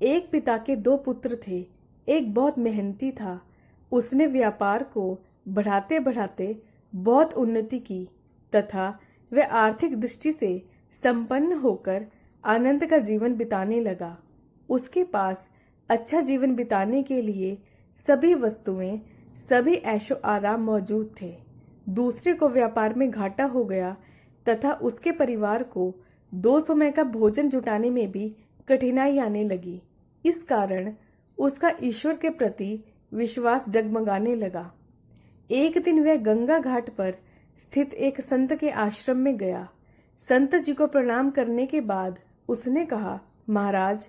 एक पिता के दो पुत्र थे। एक बहुत मेहनती था। उसने व्यापार को बढ़ाते बढ़ाते बहुत उन्नति की तथा वह आर्थिक दृष्टि से संपन्न होकर आनंद का जीवन बिताने लगा। उसके पास अच्छा जीवन बिताने के लिए सभी वस्तुएं, सभी ऐशो आराम मौजूद थे। दूसरे को व्यापार में घाटा हो गया तथा उसके परिवार को 2 समय का भोजन जुटाने में भी कठिनाई आने लगी। इस कारण उसका ईश्वर के प्रति विश्वास डगमगाने लगा। एक दिन वह गंगा घाट पर स्थित एक संत के आश्रम में गया। संत जी को प्रणाम करने के बाद उसने कहा, महाराज,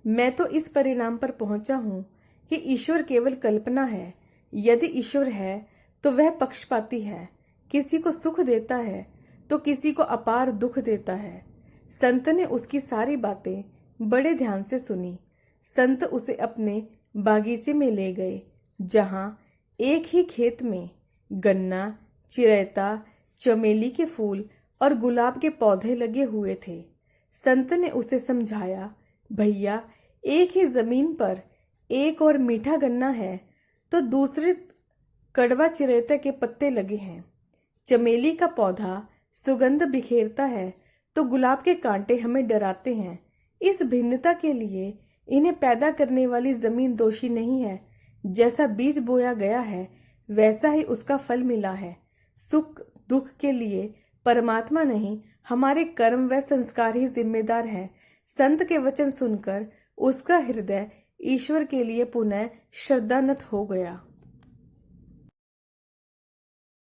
मैं तो इस परिणाम पर पहुंचा हूं कि ईश्वर केवल कल्पना है। यदि ईश्वर है तो वह पक्षपाती है, किसी को सुख देता है तो किसी को अपार दुख देता है। संत ने उसकी सारी बातें बड़े ध्यान से सुनी। संत उसे अपने बागीचे में ले गए, जहां एक ही खेत में गन्ना, चिरैता, चमेली के फूल और गुलाब के पौधे लगे हुए थे। संत ने उसे समझाया, भैया, एक ही जमीन पर एक और मीठा गन्ना है तो दूसरे कड़वा चिरैता के पत्ते लगे हैं। चमेली का पौधा सुगंध बिखेरता है तो गुलाब के कांटे हमें डराते हैं। इस भिन्नता के लिए इन्हें पैदा करने वाली जमीन दोषी नहीं है। जैसा बीज बोया गया है वैसा ही उसका फल मिला है। सुख दुख के लिए परमात्मा नहीं, हमारे कर्म व संस्कार ही जिम्मेदार हैं। संत के वचन सुनकर उसका हृदय ईश्वर के लिए पुनः श्रद्धानत हो गया।